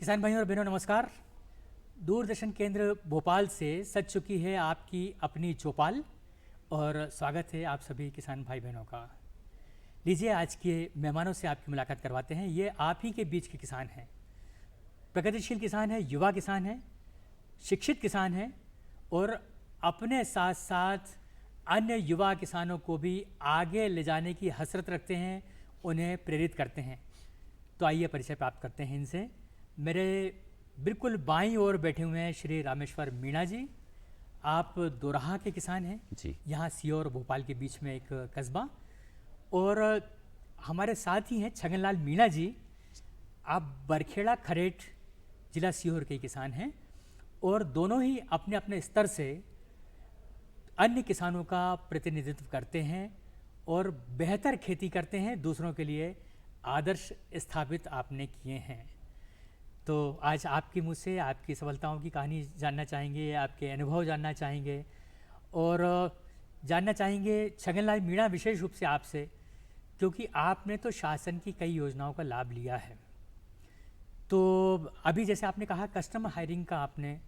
किसान भाइयों और बहनों नमस्कार। दूरदर्शन केंद्र भोपाल से सज चुकी है आपकी अपनी चौपाल और स्वागत है आप सभी किसान भाई बहनों का। लीजिए आज के मेहमानों से आपकी मुलाकात करवाते हैं। ये आप ही के बीच के किसान हैं, प्रगतिशील किसान हैं, युवा किसान हैं, शिक्षित किसान हैं और अपने साथ साथ अन्य युवा किसानों को भी आगे ले जाने की हसरत रखते हैं, उन्हें प्रेरित करते हैं। तो आइए परिचय प्राप्त करते हैं इनसे। मेरे बिल्कुल बाईं ओर बैठे हुए हैं श्री रामेश्वर मीणा जी। आप दोराहा के किसान हैं जी। यहाँ सीहोर और भोपाल के बीच में एक कस्बा। और हमारे साथ ही हैं छगनलाल मीणा जी। आप बरखेड़ा खरेट जिला सीहोर के किसान हैं और दोनों ही अपने अपने स्तर से अन्य किसानों का प्रतिनिधित्व करते हैं और बेहतर खेती करते हैं, दूसरों के लिए आदर्श स्थापित आपने किए हैं। तो आज आपके मुँह से आपकी सफलताओं की कहानी जानना चाहेंगे, आपके अनुभव जानना चाहेंगे और जानना चाहेंगे छगनलाल मीणा विशेष रूप से आपसे, क्योंकि आपने तो शासन की कई योजनाओं का लाभ लिया है। तो अभी जैसे आपने कहा कस्टम हायरिंग का आपने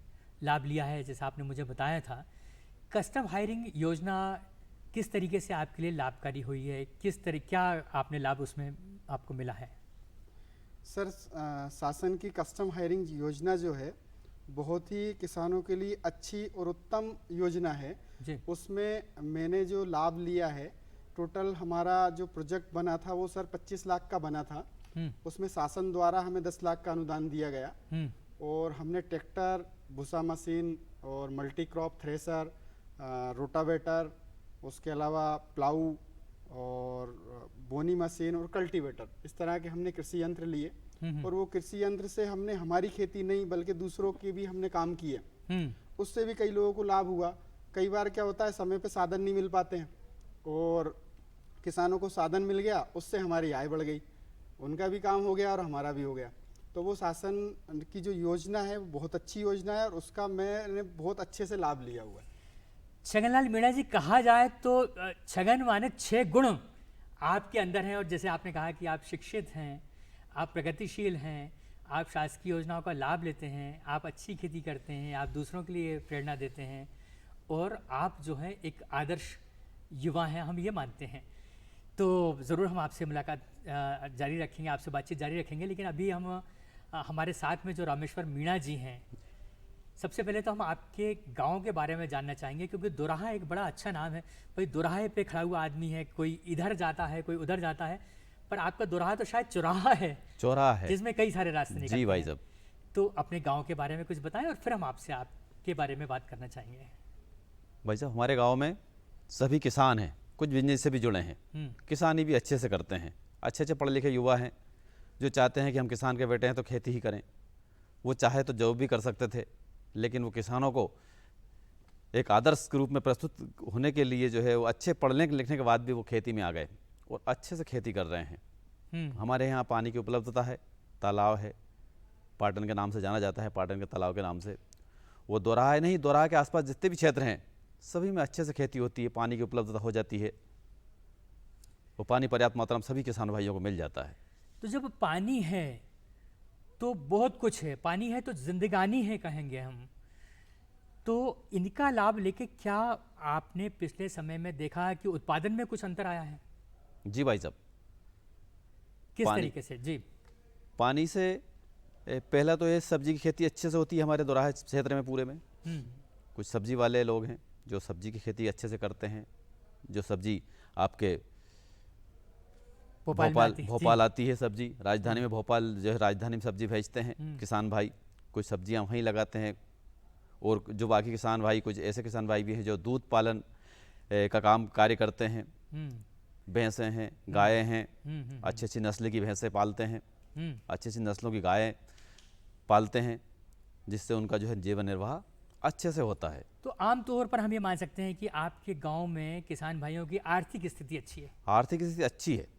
लाभ लिया है, जैसा आपने मुझे बताया था। कस्टम हायरिंग योजना किस तरीके से आपके लिए लाभकारी हुई है, क्या आपने लाभ उसमें आपको मिला है? सर, शासन की कस्टम हायरिंग योजना जो है बहुत ही किसानों के लिए अच्छी और उत्तम योजना है जी। उसमें मैंने जो लाभ लिया है, टोटल हमारा जो प्रोजेक्ट बना था वो सर 25 लाख का बना था। उसमें शासन द्वारा हमें 10 लाख का अनुदान दिया गया और हमने ट्रैक्टर, भूसा मशीन और मल्टी क्रॉप थ्रेसर, रोटावेटर, उसके अलावा प्लाऊ और बोनी मशीन और कल्टीवेटर, इस तरह के हमने कृषि यंत्र लिए। और वो कृषि यंत्र से हमने हमारी खेती नहीं बल्कि दूसरों के भी हमने काम किए। उससे भी कई लोगों को लाभ हुआ। कई बार क्या होता है, समय पे साधन नहीं मिल पाते हैं और किसानों को साधन मिल गया, उससे हमारी आय बढ़ गई, उनका भी काम हो गया और हमारा भी हो गया। तो वो शासन की जो योजना है वो बहुत अच्छी योजना है और उसका मैंने बहुत अच्छे से लाभ लिया हुआ है। छगनलाल मीणा जी, कहा जाए तो छगन माने 6 गुण आपके अंदर हैं। और जैसे आपने कहा कि आप शिक्षित हैं, आप प्रगतिशील हैं, आप शासकीय योजनाओं का लाभ लेते हैं, आप अच्छी खेती करते हैं, आप दूसरों के लिए प्रेरणा देते हैं और आप जो है एक आदर्श युवा हैं, हम ये मानते हैं। तो ज़रूर हम आपसे मुलाकात जारी रखेंगे, आपसे बातचीत जारी रखेंगे। लेकिन अभी हम हमारे साथ में जो रामेश्वर मीणा जी हैं, सबसे पहले तो हम आपके गांव के बारे में जानना चाहेंगे, क्योंकि दोराहा एक बड़ा अच्छा नाम है। भाई दोराहे पे खड़ा हुआ आदमी है, कोई इधर जाता है, कोई उधर जाता है, पर आपका दोराहा तो शायद चौराहा है जिसमें कई सारे रास्ते निकलते जी भाई हैं। साहब। तो अपने गांव के बारे में कुछ बताएं और फिर हम आपसे आपके बारे में बात करना चाहेंगे। भाई साहब, हमारे गांव में सभी किसान हैं, कुछ बिजनेस से भी जुड़े हैं, किसानी भी अच्छे से करते हैं। अच्छे अच्छे पढ़े लिखे युवा हैं जो चाहते हैं कि हम किसान के बेटे हैं तो खेती ही करें। वो चाहे तो जॉब भी कर सकते थे, लेकिन वो किसानों को एक आदर्श के रूप में प्रस्तुत होने के लिए जो है वो अच्छे पढ़ने लिखने के बाद भी वो खेती में आ गए और अच्छे से खेती कर रहे हैं। हमारे यहाँ पानी की उपलब्धता है, तालाब है, पाटन के नाम से जाना जाता है, पाटन के तालाब के नाम से। वो दोराहा है नहीं, दोराहा के आसपास जितने भी क्षेत्र हैं सभी में अच्छे से खेती होती है, पानी की उपलब्धता हो जाती है, वो पानी पर्याप्त मात्रा में सभी किसान भाइयों को मिल जाता है। तो जब पानी है तो बहुत कुछ है, पानी है तो जिंदगानी है कहेंगे हम। तो इनका लाभ लेके क्या आपने पिछले समय में देखा कि उत्पादन में कुछ अंतर आया है? जी भाई साहब, किस तरीके से? जी। पानी से पहला तो ये सब्जी की खेती अच्छे से होती है हमारे दोराहा क्षेत्र में पूरे में। कुछ सब्जी वाले लोग हैं जो सब्जी की खेती अच्छे से करते हैं, जो सब्जी आपके भोपाल आती है सब्जी, राजधानी में भोपाल जो है राजधानी में सब्जी भेजते हैं किसान भाई। कुछ सब्जियां वहीं लगाते हैं और जो बाकी किसान भाई, कुछ ऐसे किसान भाई भी हैं जो दूध पालन का काम कार्य करते हैं। भैंसें हैं, गायें हैं, अच्छी अच्छी नस्ल की भैंसें पालते हैं, अच्छी अच्छी नस्लों की गायें पालते हैं, जिससे उनका जो है जीवन निर्वाह अच्छे से होता है। तो आम तौर पर हम ये मान सकते हैं कि आपके गांव में किसान भाइयों की आर्थिक स्थिति अच्छी है? आर्थिक स्थिति अच्छी है।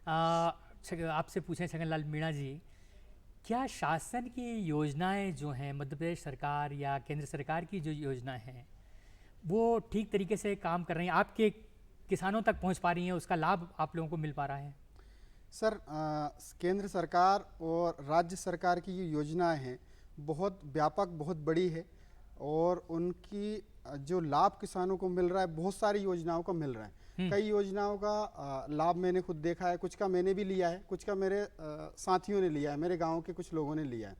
आपसे पूछें छगनलाल मीणा जी, क्या शासन की योजनाएं जो हैं, मध्य प्रदेश सरकार या केंद्र सरकार की जो योजनाएं हैं, वो ठीक तरीके से काम कर रही हैं, आपके किसानों तक पहुंच पा रही हैं, उसका लाभ आप लोगों को मिल पा रहा है? सर केंद्र सरकार और राज्य सरकार की जो योजनाएं हैं बहुत व्यापक, बहुत बड़ी है और उनकी जो लाभ किसानों को मिल रहा है, बहुत सारी योजनाओं का मिल रहा है। कई योजनाओं का लाभ मैंने खुद देखा है, कुछ का मैंने भी लिया है, कुछ का मेरे साथियों ने लिया है, मेरे गांव के कुछ लोगों ने लिया है।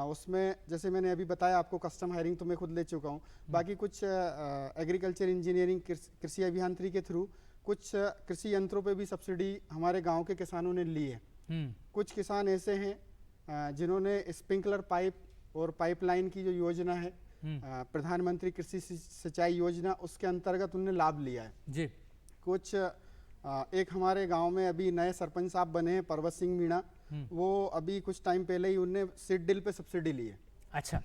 उसमें जैसे मैंने अभी बताया आपको, कस्टम हायरिंग तो मैं खुद ले चुका हूँ। बाकी कुछ एग्रीकल्चर इंजीनियरिंग, कृषि अभियांत्रिकी के थ्रू कुछ कृषि यंत्रों पे भी सब्सिडी हमारे गांव के किसानों ने ली है। कुछ किसान ऐसे हैं जिन्होंने स्प्रिंकलर पाइप और पाइपलाइन की जो योजना है, प्रधानमंत्री कृषि सिंचाई योजना, उसके अंतर्गत उन्होंने लाभ लिया है जी। कुछ एक हमारे गांव में अभी नए सरपंच साहब बने हैं, पर्वत सिंह मीणा, वो अभी कुछ टाइम पहले ही उनने सीड ड्रिल पे सब्सिडी ली है। अच्छा।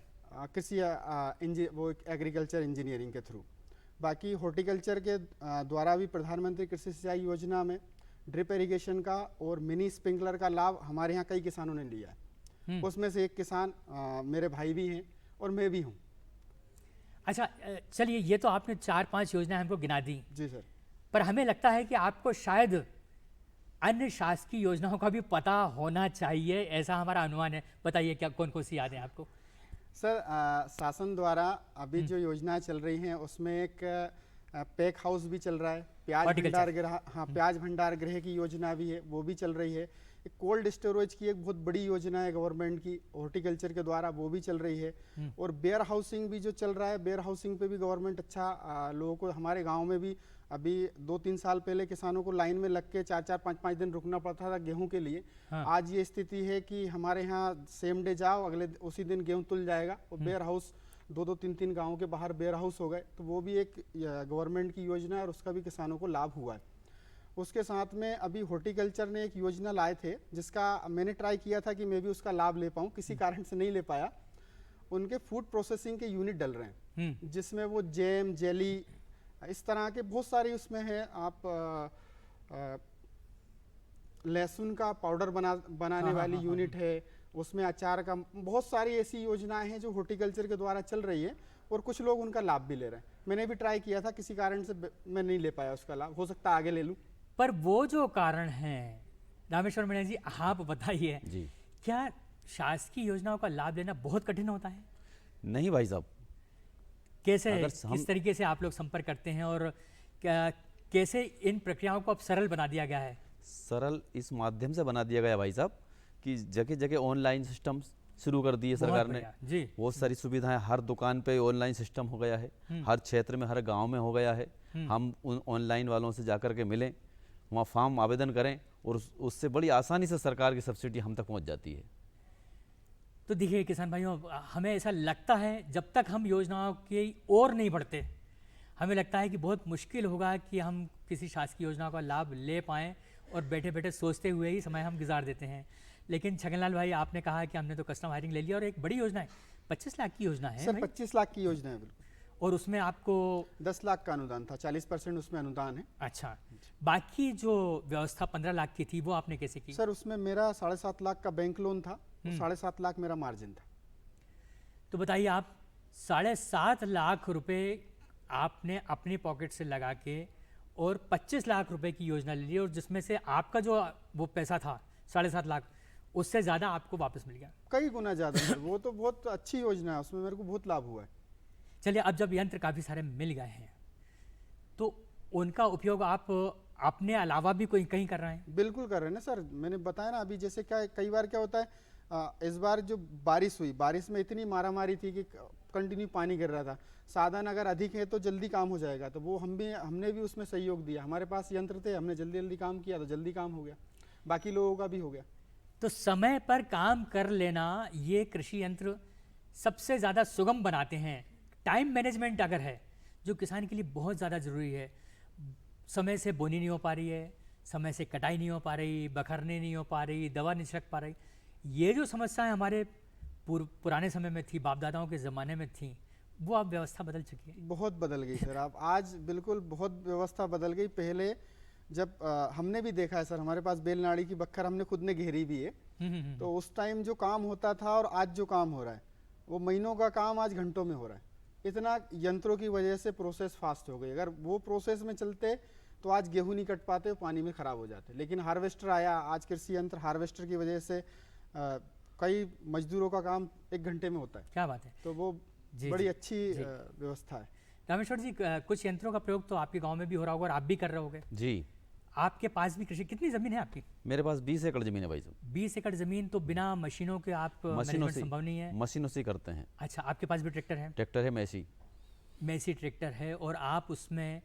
कृषि वो एग्रीकल्चर इंजीनियरिंग के थ्रू। बाकी हॉर्टिकल्चर के द्वारा भी प्रधानमंत्री कृषि सिंचाई योजना में ड्रिप इरिगेशन का और मिनी स्प्रिंकलर का लाभ हमारे यहाँ कई किसानों ने लिया है। उसमें से एक किसान मेरे भाई भी हैं और मैं भी हूँ। अच्छा, चलिए, ये तो आपने 4-5 योजनाएं हमको गिना दी जी सर। पर हमें लगता है कि आपको शायद अन्य शासकीय योजनाओं का भी पता होना चाहिए, ऐसा हमारा अनुमान है। बताइए क्या कौन कौन सी यादें आपको? सर शासन द्वारा अभी जो योजनाएं चल रही हैं उसमें एक पैक हाउस भी चल रहा है, प्याज भंडार गृह, हाँ प्याज भंडार गृह की योजना भी है, वो भी चल रही है। एक कोल्ड स्टोरेज की एक बहुत बड़ी योजना है गवर्नमेंट की हॉर्टिकल्चर के द्वारा, वो भी चल रही है। और बेयर हाउसिंग भी जो चल रहा है, बेयर हाउसिंग पे भी गवर्नमेंट अच्छा लोगों को, हमारे गाँव में भी अभी 2-3 साल पहले किसानों को लाइन में लग के 4-4, 5-5 दिन रुकना पड़ता था गेहूं के लिए। आज ये स्थिति है कि हमारे यहाँ सेम डे जाओ, अगले उसी दिन गेहूं तुल जाएगा। और बेयर हाउस 2-2, 3-3 गाँव के बाहर बेयर हाउस हो गए, तो वो भी एक गवर्नमेंट की योजना है और उसका भी किसानों को लाभ हुआ है। उसके साथ में अभी हॉर्टिकल्चर ने एक योजना लाए थे जिसका मैंने ट्राई किया था कि मैं भी उसका लाभ ले पाऊँ, किसी कारण से नहीं ले पाया। उनके फूड प्रोसेसिंग के यूनिट डल रहे हैं जिसमें वो जैम, जेली, इस तरह के बहुत सारी उसमें है। आप लहसुन का पाउडर बनाने वाली यूनिट है, उसमें अचार का, बहुत सारी ऐसी योजनाएं हैं जो हॉर्टिकल्चर के द्वारा चल रही है और कुछ लोग उनका लाभ भी ले रहे हैं। मैंने भी ट्राई किया था, किसी कारण से मैं नहीं ले पाया उसका लाभ, हो सकता है आगे ले लूं। पर वो जो कारण है, रामेश्वर मीणा जी आप बताइए, क्या शासकीय योजनाओं का लाभ लेना बहुत कठिन होता है? नहीं भाई साहब। कैसे, किस तरीके से आप लोग संपर्क करते हैं और कैसे इन प्रक्रियाओं को अब सरल बना दिया गया है? सरल इस माध्यम से बना दिया गया भाई साहब कि जगह जगह ऑनलाइन सिस्टम शुरू कर दिए सरकार ने जी। बहुत सारी सुविधाएं, हर दुकान पे ऑनलाइन सिस्टम हो गया है, हर क्षेत्र में, हर गांव में हो गया है। हम उन ऑनलाइन वालों से जाकर के मिलें, वहाँ फॉर्म आवेदन करें और उससे बड़ी आसानी से सरकार की सब्सिडी हम तक पहुँच जाती है। तो देखिए किसान भाइयों, हमें ऐसा लगता है जब तक हम योजनाओं की ओर नहीं बढ़ते, हमें लगता है कि बहुत मुश्किल होगा कि हम किसी शासकीय योजना का लाभ ले पाएँ और बैठे बैठे सोचते हुए ही समय हम गुजार देते हैं। लेकिन छगनलाल भाई, आपने कहा कि हमने तो कस्टम हायरिंग ले लिया और एक बड़ी योजना है, 25 लाख की योजना है सर। 25 लाख की योजना है बिल्कुल। और उसमें आपको 10 लाख का अनुदान था, 40% उसमें अनुदान है। अच्छा, बाकी जो व्यवस्था 15 लाख की थी वो आपने कैसे की? सर उसमें मेरा 7.5 लाख का बैंक लोन था, 7.5 लाख मेरा मार्जिन था। तो बताइए, आप 7.5 लाख रुपए आपने अपनी पॉकेट से लगा के और 25 लाख रुपए की योजना ले ली और जिसमें से आपका जो वो पैसा था 7.5 लाख, उससे ज़्यादा आपको वापस मिल गया, कई गुना ज़्यादा सर। वो तो बहुत अच्छी योजना है, उसमें मेरे को बहुत लाभ हुआ है। चलिए, अब जब यंत्र काफ़ी सारे मिल गए हैं तो उनका उपयोग आप अपने अलावा भी कोई कहीं कर रहे हैं? बिल्कुल कर रहे हैं ना सर। मैंने बताया ना अभी, जैसे क्या कई बार क्या होता है, इस बार जो बारिश हुई, बारिश में इतनी मारामारी थी कि कंटिन्यू पानी गिर रहा था। साधन अगर अधिक है तो जल्दी काम हो जाएगा, तो वो हमने भी उसमें सहयोग दिया। हमारे पास यंत्र थे, हमने जल्दी जल्दी काम किया तो जल्दी काम हो गया, बाकी लोगों का भी हो गया। तो समय पर काम कर लेना, ये कृषि यंत्र सबसे ज़्यादा सुगम बनाते हैं। टाइम मैनेजमेंट अगर है, जो किसान के लिए बहुत ज़्यादा ज़रूरी है, समय से बोनी नहीं हो पा रही है, समय से कटाई नहीं हो पा रही, बखरने नहीं हो पा रही, दवा नहीं छिड़क पा रही, ये जो समस्याएं हमारे पुराने समय में थी, बाप दादाओं के ज़माने में थी, वो अब व्यवस्था बदल चुकी है। बहुत बदल गई सर। आप आज बिल्कुल बहुत व्यवस्था बदल गई। पहले जब हमने भी देखा है सर, हमारे पास बैलनाड़ी की बखर हमने खुद ने घेरी भी है, तो उस टाइम जो काम होता था और आज जो काम हो रहा है, वो महीनों का काम आज घंटों में हो रहा है। इतना यंत्रों की वजह से प्रोसेस फास्ट हो गई। अगर वो प्रोसेस में चलते तो आज गेहूं नहीं कट पाते, पानी में खराब हो जाते। लेकिन हार्वेस्टर आया, आज कृषि यंत्र हार्वेस्टर की वजह से कई मजदूरों का काम 1 घंटे में होता है। क्या बात है। तो वो बड़ी अच्छी व्यवस्था है। रामेश्वर जी, कुछ यंत्रों का प्रयोग तो आपके गांव में भी हो रहा होगा और आप भी कर रहे होगे। जी। आपके पास भी कृषि, कितनी जमीन है आपकी? मेरे पास 20 एकड़ जमीन है भाई साहब। 20 एकड़ जमीन, तो बिना मशीनों के आप मशीनों से संभव नहीं है? मशीनों से करते हैं। अच्छा, आपके पास भी ट्रैक्टर है? ट्रैक्टर है, मैसी ट्रैक्टर है, और आप उसमें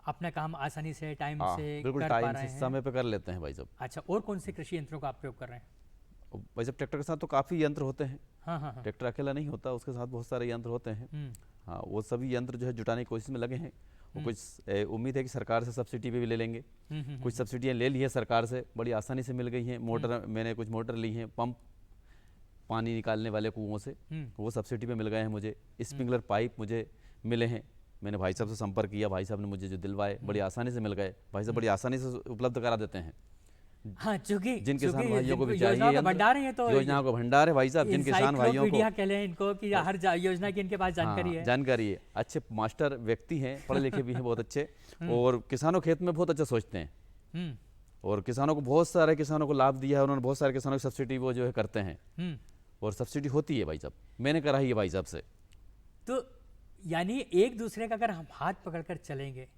अपना काम आसानी से टाइम से बिल्कुल कर पा टाइम रहे से हैं? समय पे कर लेते हैं भाई साहब। अच्छा, और कौन से कृषि यंत्रों का आप प्रयोग कर रहे हैं? भाई साहब ट्रैक्टर के साथ तो काफ़ी यंत्र होते हैं। हाँ हाँ हाँ। ट्रैक्टर अकेला नहीं होता, उसके साथ बहुत सारे यंत्र होते हैं। हाँ, वो सभी यंत्र जो है जुटाने की कोशिश में लगे हैं। वो कुछ उम्मीद है कि सरकार से सब्सिडी पे भी ले लेंगे। कुछ सब्सिडियाँ ले ली है सरकार से, बड़ी आसानी से मिल गई हैं। मोटर, मैंने कुछ मोटर ली हैं, पंप पानी निकालने वाले कुओं से, वो सब्सिडी पे मिल गए हैं मुझे। स्प्रिंकलर पाइप मुझे मिले हैं, मैंने भाई साहब से संपर्क किया, भाई साहब ने मुझे जो दिलवाए बड़ी आसानी से मिल गए। भाई साहब बड़ी आसानी से उपलब्ध करा देते हैं। हाँ, चूंकि जिन किसान भाइयों को भी योजनाओं चाहिए का भंडार है, तो योजनाओं का भंडार है भाई साहब। जिन किसान भाइयों को कह लें इनको कि हर योजना की इनके पास जानकारी है। जानकारी है, अच्छे मास्टर व्यक्ति हैं, पढ़े लिखे भी हैं बहुत अच्छे, और किसानों खेत में बहुत अच्छा सोचते हैं, और किसानों को बहुत सारे किसानों को लाभ दिया है उन्होंने। बहुत सारे किसानों की सब्सिडी वो जो है करते हैं, और सब्सिडी होती है भाई साहब, मैंने कराई है भाई साहब से। तो यानी एक दूसरे का अगर हम हाथ पकड़कर चलेंगे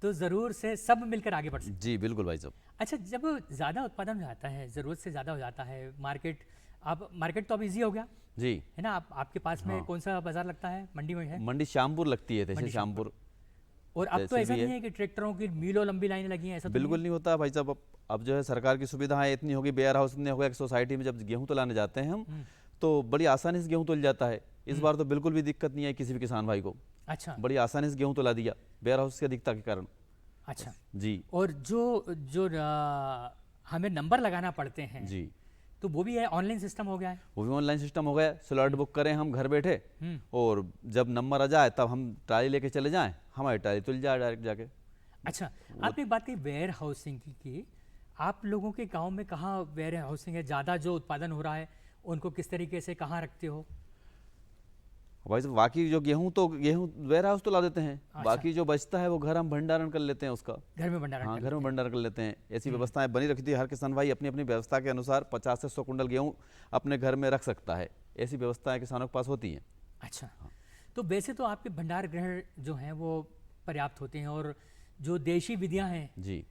तो ज़रूर से सब मिलकर आगे बढ़ सकते हैं। जी बिल्कुल भाई साहब। अच्छा, जब ज़्यादा उत्पादन हो जाता है, ज़रूरत से ज़्यादा हो जाता है, मार्केट तो अब इजी हो गया जी, है ना। आपके पास में कौन सा बाजार लगता है? मंडी में है? मंडी श्यामपुर लगती है, जैसे श्यामपुर। और अब तो ऐसा नहीं है कि ट्रैक्टरों की मीलों लंबी लाइनें लगी हैं, ऐसा तो बिल्कुल नहीं होता भाई साहब। अब जो है सरकार की सुविधाएं इतनी होगी, वेयर हाउस इतने हो गए, सोसाइटी में जब गेहूं तुलाने जाते हैं हम, तो बड़ी आसानी से गेहूं तुल जाता है। इस बार तो बिल्कुल भी दिक्कत नहीं है किसी भी किसान भाई को। अच्छा, बड़ी आसानी से गेहूं तुला दिया वेयर हाउस की अधिकता के कारण। अच्छा जी। और जो हमें नंबर लगाना पड़ते हैं जी, तो वो भी है, ऑनलाइन सिस्टम हो गया है? वो भी ऑनलाइन सिस्टम हो गया। स्लॉट बुक करें हम घर बैठे, और जब नंबर आ जाए तब हम ट्राली लेके चले जाएं, हमारी ट्राली तुल जाए डायरेक्ट जाके। अच्छा, आपने एक बात कही वेयर हाउसिंग की। आप लोगों के गांव में कहाँ वेयर हाउसिंग है? ज़्यादा जो उत्पादन हो रहा है उनको किस तरीके से कहाँ रखते हो? भाई साहब बाकी जो गेहूं वेयर हाउस तो ला देते हैं। अच्छा। बाकी जो बचता है वो घर हम भंडारण कर लेते हैं उसका। घर में भंडारण? हाँ, घर में भंडारण कर लेते हैं। ऐसी व्यवस्थाएं बनी रखी थी, हर किसान भाई अपनी अपनी व्यवस्था के अनुसार 50 से 100 कुंटल गेहूं अपने घर में रख सकता है। ऐसी व्यवस्थाएं किसानों के पास होती हैं। अच्छा, तो वैसे तो आपके भंडार गृह जो हैं वो पर्याप्त होते हैं, और जो देशी विधियां हैं जी,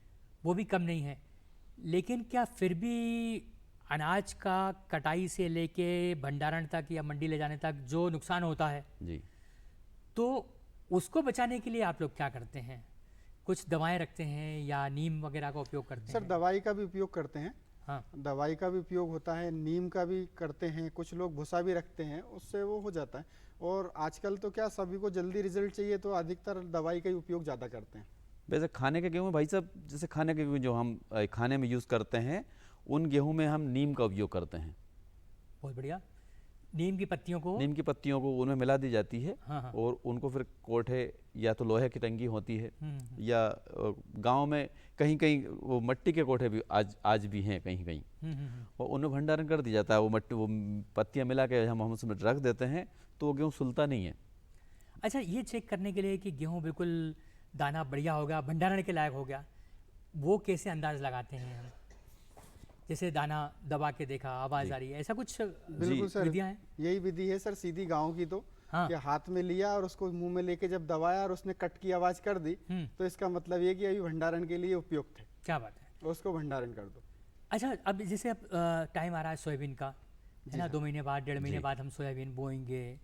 वो भी कम नहीं है। लेकिन क्या फिर भी अनाज का कटाई से लेके भंडारण तक या मंडी ले जाने तक जो नुकसान होता है, जी, तो उसको बचाने के लिए आप लोग क्या करते हैं? कुछ दवाएं रखते हैं या नीम वगैरह का उपयोग करते सर हैं? दवाई का भी उपयोग करते हैं। हाँ, दवाई का भी उपयोग होता है, नीम का भी करते हैं, कुछ लोग भूसा भी रखते हैं, उससे वो हो जाता है। और आजकल तो क्या सभी को जल्दी रिजल्ट चाहिए, तो अधिकतर दवाई का ही उपयोग ज़्यादा करते हैं। वैसे खाने के गेहूँ भाई साहब, जैसे खाने के गेहूँ जो हम खाने में यूज़ करते हैं, उन गेहूं में हम नीम का उपयोग करते हैं। बहुत बढ़िया। नीम की पत्तियों को उनमें मिला दी जाती है। हाँ, हाँ। और उनको फिर कोठे या तो लोहे की टंकी होती है, या गांव में कहीं कहीं वो मट्टी के कोठे भी आज भी हैं कहीं कहीं, और उनमें भंडारण कर दिया जाता है। वो पत्तियां मिला के हम उसमें रख देते हैं, तो वो गेहूँ सुलता नहीं है। अच्छा, ये चेक करने के लिए कि गेहूँ बिल्कुल दाना बढ़िया हो गया, भंडारण के लायक हो गया, वो कैसे अंदाज लगाते हैं हम? जैसे दाना दबा के देखा, आवाज आ रही है, ऐसा कुछ बिल्कुल सर, विधियां हैं? यही विधि है सर सीधी गांव की। तो हाँ। कि हाथ में लिया और उसको मुंह में लेके जब दबाया और उसने कट की आवाज कर दी, तो इसका मतलब ये कि अभी भंडारण के लिए उपयुक्त है। क्या बात है। तो उसको भंडारण कर दो। अच्छा, अब जैसे अब टाइम आ रहा है सोयाबीन का, है ना, 2 महीने बाद 1.5 महीने बाद हम सोयाबीन बोएंगे,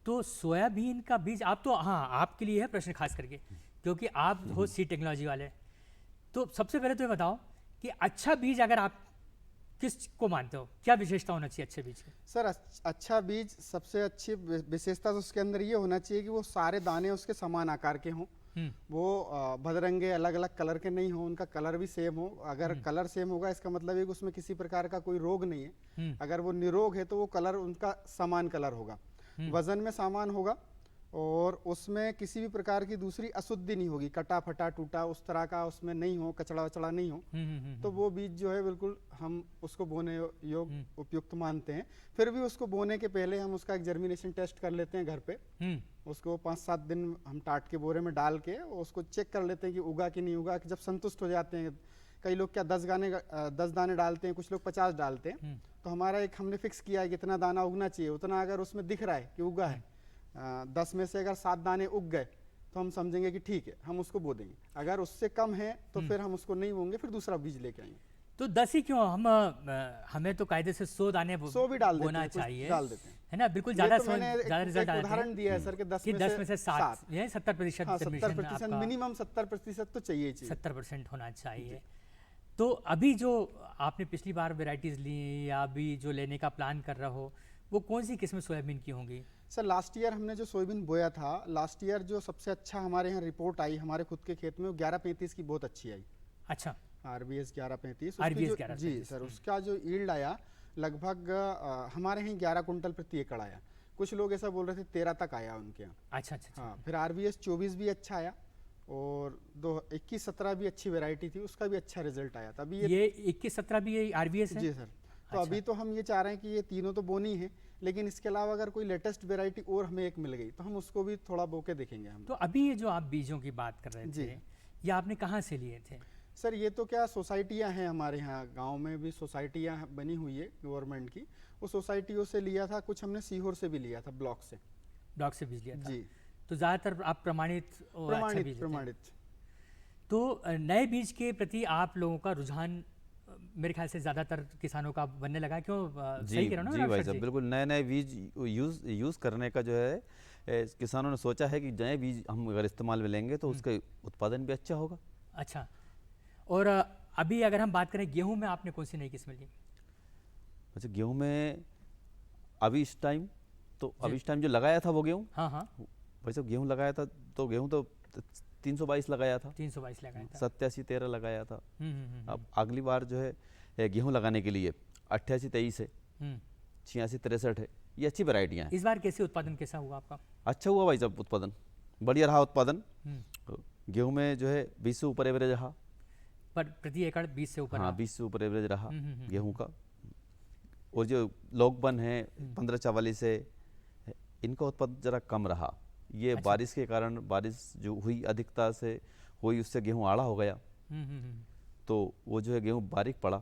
तो सोयाबीन का बीज आप तो, हाँ, आपके लिए है प्रश्न खास करके, क्योंकि आप हो सीड टेक्नोलॉजी वाले। तो सबसे पहले तो ये बताओ कि अच्छा बीज अगर आप किसको मानते हो, क्या विशेषता होना चाहिए अच्छे बीज की? सर अच्छा बीज, सबसे अच्छी विशेषता तो उसके अंदर ये होना चाहिए कि वो सारे दाने उसके समान आकार के हों, वो भदरंगे अलग अलग कलर के नहीं हो, उनका कलर भी सेम हो। अगर कलर सेम होगा इसका मतलब है कि उसमें किसी प्रकार का कोई रोग नहीं है। अगर वो निरोग है तो वो कलर उनका समान कलर होगा, वजन में समान होगा, और उसमें किसी भी प्रकार की दूसरी अशुद्धि नहीं होगी, कटा फटा टूटा उस तरह का उसमें नहीं हो, कचड़ा वचड़ा नहीं हो। तो वो बीज जो है बिल्कुल हम उसको बोने योग्य उपयुक्त मानते हैं। फिर भी उसको बोने के पहले हम उसका एक जर्मिनेशन टेस्ट कर लेते हैं घर पे। उसको 5-7 दिन हम टाट के बोरे में डाल के उसको चेक कर लेते हैं कि उगा कि नहीं उगा। जब संतुष्ट हो जाते हैं, कई लोग क्या 10 दाने डालते हैं, कुछ लोग 50 डालते हैं। तो हमारा एक हमने फिक्स किया है कि इतना दाना उगना चाहिए, उतना अगर उसमें दिख रहा है कि उगा है, 10 में से अगर 7 दाने उग गए तो हम समझेंगे कि ठीक है, हम उसको बो देंगे। अगर उससे कम है तो फिर हम उसको नहीं बोएंगे, फिर दूसरा बीज लेके आएंगे। तो 10 ही क्यों, हमें तो कायदे से 100 दाने 100 भी डाल बोना देते हैं, चाहिए, डाल देते हैं, है ना। बिल्कुल ये ज्यादा तो मैंने ज्यादा रिजल्ट आते उदाहरण हैं दिया है सर कि 10 कि 10 में से 7 ये 70% हाँ, जर्मिनेशन 70% आपका मिनिमम 70% तो चाहिए 70% होना चाहिए। तो अभी जो आपने पिछली बार वेराइटीज ली या अभी जो लेने का प्लान कर रहे हो, वो कौन सी किस्म सोयाबीन की होंगी? सर लास्ट ईयर हमने जो सोयाबीन बोया था, लास्ट ईयर जो सबसे अच्छा हमारे यहाँ रिपोर्ट आई हमारे खुद के खेत में, वो 1135 की बहुत अच्छी आई। अच्छा, RBS 1135। RBS 1135 जी सर, उसका जो यील्ड आया लगभग हमारे यहाँ 11 कुंटल प्रति एकड़ आया। कुछ लोग ऐसा बोल रहे थे 13 तक आया उनके यहाँ। अच्छा। हाँ, फिर RBS 24 भी अच्छा आया और 21-17 भी अच्छी वैरायटी थी, उसका भी अच्छा रिजल्ट आया था। अभी ये 21-17 भी ये RBS है? जी सर। तो अभी तो हम ये चाह रहे हैं कि ये तीनों तो बोनी है, लेकिन इसके अलावा अगर कोई लेटेस्ट वैरायटी और हमें एक मिल गई तो हम उसको भी थोड़ा बोके देखेंगे हम। तो अभी ये जो आप बीजों की बात कर रहे थे, ये आपने कहाँ से लिए थे? सर ये तो क्या सोसाइटियाँ हैं हमारे यहाँ गांव में भी, सोसाइटियाँ बनी हुई है गवर्नमेंट की, वो सोसाइटियों से लिया था। कुछ हमने सीहोर से भी लिया था, ब्लॉक से बीज लिया था। जी, तो ज़्यादातर आप प्रमाणित। तो नए बीज के प्रति आप लोगों का रुझान मेरे ख्याल से ज़्यादातर किसानों का बनने लगा, क्यों? सही कह रहा हूं ना? जी भाई साहब, बिल्कुल नए बीज यूज़ करने का जो है किसानों ने सोचा है कि नए बीज हम अगर इस्तेमाल में लेंगे तो उसका उत्पादन भी अच्छा होगा। अच्छा, और अभी अगर हम बात करें गेहूं में, आपने कौन सी नई किस्म ली? अच्छा, गेहूं में अभी इस टाइम जो लगाया था वो गेहूं, हाँ भाई साहब गेहूं लगाया था तो गेहूं तो 322 लगाया था, 322 लगाया था, 87-13 लगाया था। अब अगली बार जो है गेहूं लगाने के लिए 88-23 है, 86-63 है, ये अच्छी वैरायटियाँ हैं। इस बार कैसे उत्पादन कैसा हुआ आपका? अच्छा हुआ भाई साहब, उत्पादन बढ़िया रहा। उत्पादन गेहूं में जो है 20 से ऊपर एवरेज रहा, पर प्रति एकड़ 20 से ऊपर? हाँ, 20 से ऊपर एवरेज रहा गेहूं का। और जो लोकबन है 1544 है, इनका उत्पादन जरा कम रहा। ये अच्छा। बारिश के कारण, बारिश जो हुई अधिकता से हुई, उससे गेहूं आड़ा हो गया, तो वो जो है गेहूं बारीक पड़ा।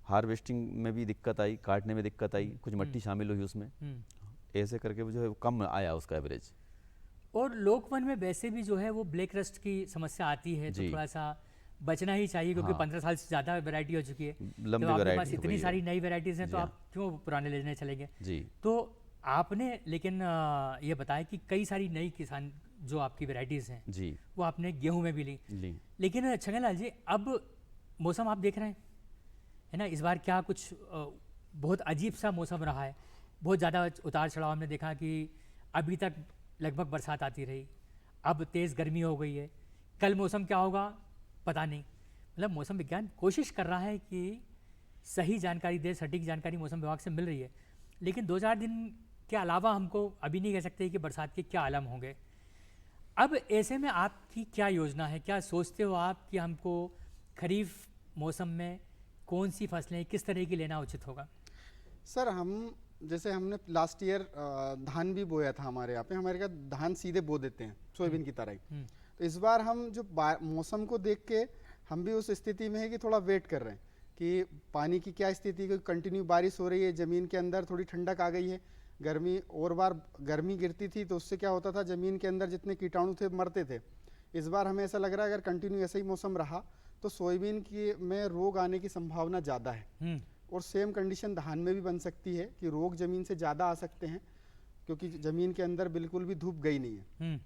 हार्वेस्टिंग में भी दिक्कत आई, काटने में दिक्कत आई, कुछ मट्टी शामिल हुई उसमें, ऐसे करके वो जो है कम आया उसका एवरेज। और लोकवन में वैसे भी जो है वो ब्लैक रस्ट की समस्या आती है, तो थोड़ा सा बचना ही चाहिए, क्योंकि 15 साल से ज़्यादा वैरायटी हो चुकी है, लंबी वैरायटी, इतनी सारी नई वैरायटीज़ हैं, तो आप क्यों पुराने लेने चलेंगे? जी। तो आपने लेकिन ये बताया कि कई सारी नई किसान जो आपकी वैरायटीज़ हैं जी, वो आपने गेहूं में भी ली। लेकिन छगनलाल जी, अब मौसम आप देख रहे हैं, है ना, इस बार क्या कुछ बहुत अजीब सा मौसम रहा है, बहुत ज़्यादा उतार चढ़ाव। हमने देखा कि अभी तक लगभग बरसात आती रही, अब तेज़ गर्मी हो गई है, कल मौसम क्या होगा पता नहीं। मतलब मौसम विज्ञान कोशिश कर रहा है कि सही जानकारी दे, सटीक जानकारी मौसम विभाग से मिल रही है, लेकिन 2-4 दिन के अलावा हमको अभी नहीं कह सकते कि बरसात के क्या आलम होंगे। अब ऐसे में आपकी क्या योजना है, क्या सोचते हो आप कि हमको खरीफ मौसम में कौन सी फसलें किस तरह की लेना उचित होगा? सर जैसे हमने लास्ट ईयर धान भी बोया था हमारे यहाँ पे, हमारे यहाँ धान सीधे बो देते हैं सोयाबीन की तरह ही। तो इस बार हम जो मौसम को देख के हम भी उस स्थिति में है कि थोड़ा वेट कर रहे हैं कि पानी की क्या स्थिति, क्योंकि कंटिन्यू बारिश हो रही है, ज़मीन के अंदर थोड़ी ठंडक आ गई है। गर्मी और बार गर्मी गिरती थी तो उससे क्या होता था, ज़मीन के अंदर जितने कीटाणु थे मरते थे। इस बार हमें ऐसा लग रहा है अगर कंटिन्यू ऐसा ही मौसम रहा तो सोयाबीन की में रोग आने की संभावना ज़्यादा है। और सेम कंडीशन धान में भी बन सकती है कि रोग ज़मीन से ज़्यादा आ सकते हैं, क्योंकि ज़मीन के अंदर बिल्कुल भी धूप गई नहीं है।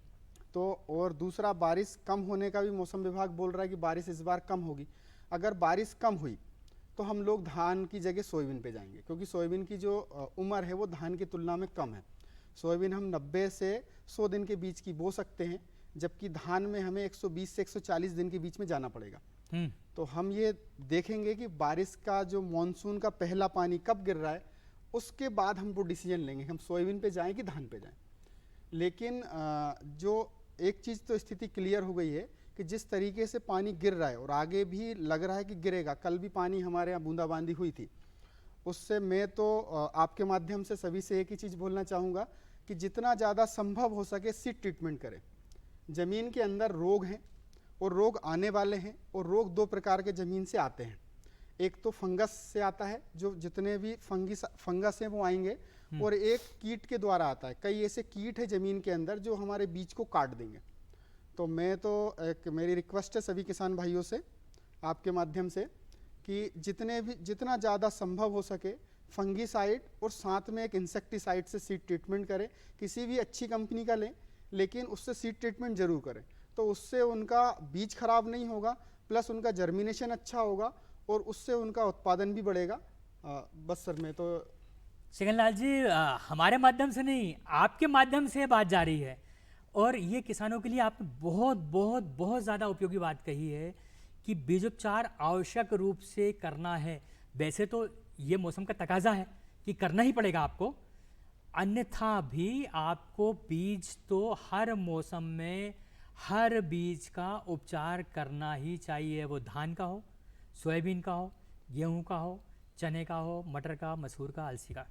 तो और दूसरा, बारिश कम होने का भी मौसम विभाग बोल रहा है कि बारिश इस बार कम होगी। अगर बारिश कम हुई तो हम लोग धान की जगह सोयाबीन पे जाएंगे, क्योंकि सोयाबीन की जो उम्र है वो धान की तुलना में कम है। सोयाबीन हम 90 से 100 दिन के बीच की बो सकते हैं, जबकि धान में हमें 120 से 140 दिन के बीच में जाना पड़ेगा। तो हम ये देखेंगे कि बारिश का जो मानसून का पहला पानी कब गिर रहा है, उसके बाद हम वो डिसीजन लेंगे हम सोयाबीन पे जाएं कि धान पे जाएं। लेकिन जो एक चीज़ तो स्थिति क्लियर हो गई है कि जिस तरीके से पानी गिर रहा है और आगे भी लग रहा है कि गिरेगा, कल भी पानी हमारे यहाँ बूंदाबांदी हुई थी, उससे मैं तो आपके माध्यम से सभी से एक ही चीज़ बोलना चाहूँगा कि जितना ज़्यादा संभव हो सके सीड ट्रीटमेंट करें। ज़मीन के अंदर रोग हैं और रोग आने वाले हैं, और रोग दो प्रकार के ज़मीन से आते हैं। एक तो फंगस से आता है, जो जितने भी फंगस हैं वो आएंगे, और एक कीट के द्वारा आता है। कई ऐसे कीट है ज़मीन के अंदर जो हमारे बीज को काट देंगे। तो मैं तो मेरी रिक्वेस्ट है सभी किसान भाइयों से आपके माध्यम से कि जितना ज़्यादा संभव हो सके फंगीसाइड और साथ में एक इंसेक्टिसाइड से सीड ट्रीटमेंट करें। किसी भी अच्छी कंपनी का लें, लेकिन उससे सीड ट्रीटमेंट जरूर करें, तो उससे उनका बीज खराब नहीं होगा, प्लस उनका जर्मिनेशन अच्छा होगा और उससे उनका उत्पादन भी बढ़ेगा। बस सर, मैं तो छगनलाल जी, हमारे माध्यम से नहीं, आपके माध्यम से बात जा रही है, और ये किसानों के लिए आपने बहुत बहुत बहुत ज़्यादा उपयोगी बात कही है कि बीजोपचार आवश्यक रूप से करना है। वैसे तो ये मौसम का तकाजा है कि करना ही पड़ेगा आपको, अन्यथा भी आपको बीज तो हर मौसम में हर बीज का उपचार करना ही चाहिए। वो धान का हो, सोयाबीन का हो, गेहूं का हो, चने का हो, मटर का, मसूर का, अलसी का,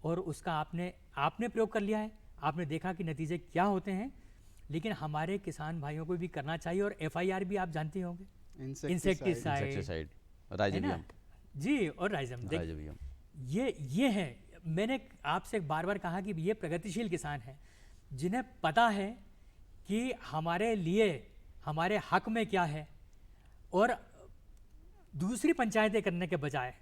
और उसका आपने प्रयोग कर लिया है, आपने देखा कि नतीजे क्या होते हैं। लेकिन हमारे किसान भाइयों को भी करना चाहिए, और FIR भी आप जानते होंगे, इंसेक्टिसाइड, राइजोबियम जी, और राइजोबियम। ये है, मैंने आपसे बार बार कहा कि ये प्रगतिशील किसान हैं जिन्हें पता है कि हमारे लिए हमारे हक में क्या है, और दूसरी पंचायतें करने के बजाय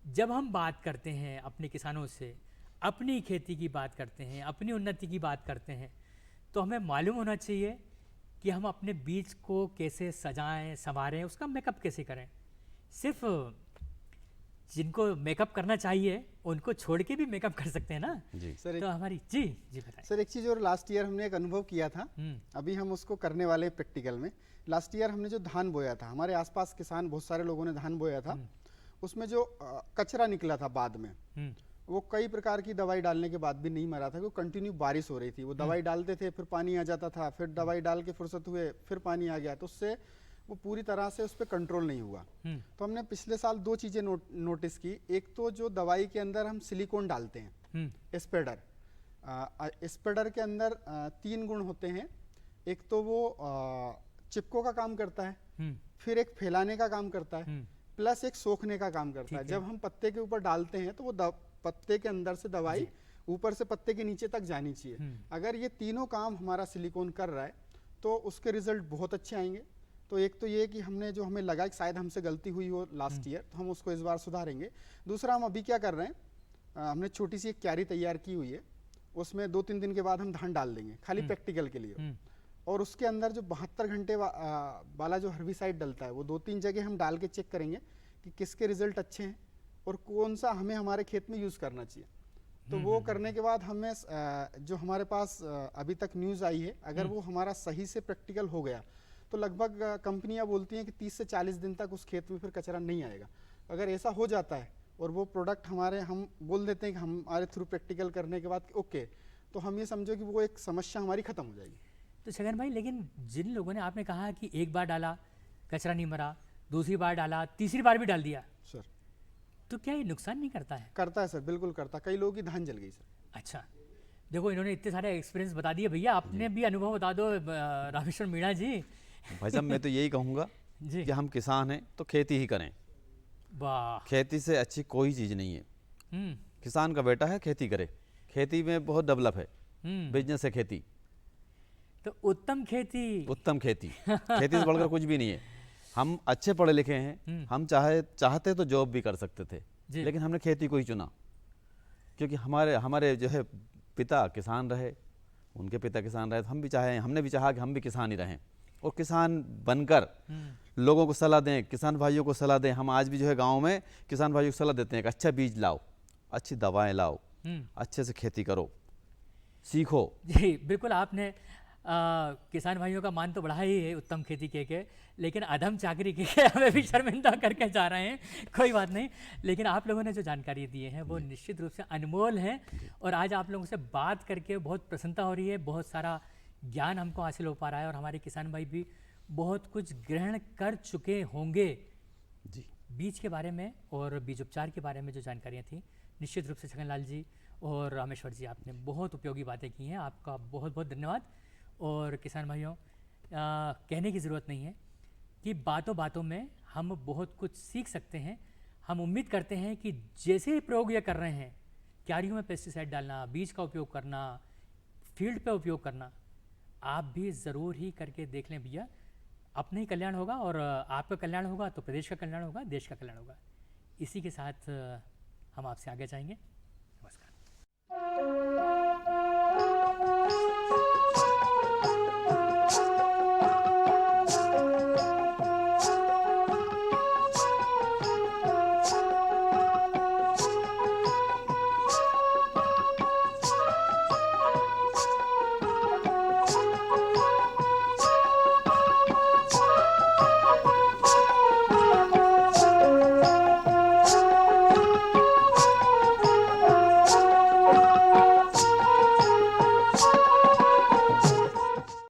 जब हम बात करते हैं अपने किसानों से, अपनी खेती की बात करते हैं, अपनी उन्नति की बात करते हैं, तो हमें मालूम होना चाहिए कि हम अपने बीज को कैसे सजाएं, संवारें, उसका मेकअप कैसे करें। सिर्फ जिनको मेकअप करना चाहिए उनको छोड़ के भी मेकअप कर सकते हैं ना जी सर। तो हमारी जी बताएं सर, एक चीज़ और लास्ट ईयर हमने एक अनुभव किया था, अभी हम उसको करने वाले प्रैक्टिकल में। लास्ट ईयर हमने जो धान बोया था, हमारे आसपास किसान बहुत सारे लोगों ने धान बोया था, उसमें जो कचरा निकला था बाद में, वो कई प्रकार की दवाई डालने के बाद भी नहीं मरा था, क्योंकि कंटिन्यू बारिश हो रही थी। वो दवाई डालते थे, फिर पानी आ जाता था, फिर दवाई डाल के फुर्सत हुए फिर पानी आ गया, तो उससे वो पूरी तरह से उस पर कंट्रोल नहीं हुआ। तो हमने पिछले साल दो चीज़ें नोटिस की। एक तो जो दवाई के अंदर हम सिलिकॉन डालते हैं, स्प्रेडर के अंदर 3 गुण होते हैं। एक तो वो चिपको का काम करता है, फिर एक फैलाने का काम करता है, प्लस एक सोखने का काम करता है। जब हम पत्ते के ऊपर डालते हैं तो वो पत्ते के अंदर से दवाई ऊपर से पत्ते के नीचे तक जानी चाहिए। अगर ये तीनों काम हमारा सिलिकॉन कर रहा है तो उसके रिजल्ट बहुत अच्छे आएंगे। तो एक तो ये कि हमने जो हमें लगा कि शायद हमसे गलती हुई हो लास्ट ईयर, तो हम उसको इस बार सुधारेंगे। दूसरा, हम अभी क्या कर रहे हैं, हमने छोटी सी एक क्यारी तैयार की हुई है, उसमें 2-3 दिन के बाद हम धान डाल देंगे खाली प्रैक्टिकल के लिए, और उसके अंदर जो 72 घंटे वाला जो हर्बिसाइड डलता है वो 2-3 जगह हम डाल के चेक करेंगे कि किसके रिजल्ट अच्छे हैं और कौन सा हमें हमारे खेत में यूज़ करना चाहिए। तो वो करने के बाद हमें जो हमारे पास अभी तक न्यूज़ आई है, अगर वो हमारा सही से प्रैक्टिकल हो गया तो लगभग कंपनियां बोलती हैं कि 30 से 40 दिन तक उस खेत में फिर कचरा नहीं आएगा। अगर ऐसा हो जाता है और वो प्रोडक्ट हम बोल देते हैं कि हमारे थ्रू प्रैक्टिकल करने के बाद ओके, तो हम ये समझो कि वो एक समस्या हमारी खत्म हो जाएगी। तो छगन भाई, लेकिन जिन लोगों ने, आपने कहा कि एक बार डाला कचरा नहीं मरा, दूसरी बार डाला, तीसरी बार भी डाल दिया सर, तो क्या ये नुकसान नहीं करता है? करता है सर, बिल्कुल करता। कई लोगों की धान जल गई सर। अच्छा, देखो इन्होंने इतने सारे एक्सपीरियंस बता दिए, भैया आपने भी अनुभव बता दो रामेश्वर मीणा जी। भाई साहब, मैं तो यही कहूँगा जी कि हम किसान हैं तो खेती ही करें। वाह, खेती से अच्छी कोई चीज़ नहीं है। किसान का बेटा है, खेती करे। खेती में बहुत डेवलप है, बिजनेस है खेती। तो उत्तम खेती, उत्तम खेती, खेती से बढ़कर कुछ भी नहीं है। हम अच्छे पढ़े लिखे हैं, हम चाहते तो जॉब भी कर सकते थे, लेकिन हमने खेती को ही चुना, क्योंकि हमारे जो है पिता किसान रहे, उनके पिता किसान रहे, तो हमने भी चाहा कि हम भी किसान ही रहें और किसान बनकर लोगों को सलाह दें, किसान भाइयों को सलाह दें। हम आज भी जो है गाँव में किसान भाइयों को सलाह देते हैं कि अच्छा बीज लाओ, अच्छी दवाएँ लाओ, अच्छे से खेती करो, सीखो। जी बिल्कुल, आपने किसान भाइयों का मान तो बढ़ा ही है उत्तम खेती के, लेकिन अधम चाकरी के हमें भी शर्मिंदा करके जा रहे हैं। कोई बात नहीं, लेकिन आप लोगों ने जो जानकारी दी है वो निश्चित रूप से अनमोल है, और आज आप लोगों से बात करके बहुत प्रसन्नता हो रही है, बहुत सारा ज्ञान हमको हासिल हो पा रहा है, और हमारे किसान भाई भी बहुत कुछ ग्रहण कर चुके होंगे जी। बीज के बारे में और बीज उपचार के बारे में जो जानकारियाँ थी। निश्चित रूप से छगनलाल जी और रामेश्वर जी, आपने बहुत उपयोगी बातें की हैं, आपका बहुत बहुत धन्यवाद। और किसान भाइयों, कहने की ज़रूरत नहीं है कि बातों बातों में हम बहुत कुछ सीख सकते हैं। हम उम्मीद करते हैं कि जैसे ही प्रयोग ये कर रहे हैं, क्यारियों में पेस्टिसाइड डालना, बीज का उपयोग करना, फील्ड पे उपयोग करना, आप भी ज़रूर ही करके देख लें भैया। अपना ही कल्याण होगा, और आपका कल्याण होगा तो प्रदेश का कल्याण होगा, देश का कल्याण होगा। इसी के साथ हम आपसे आगे जाएंगे।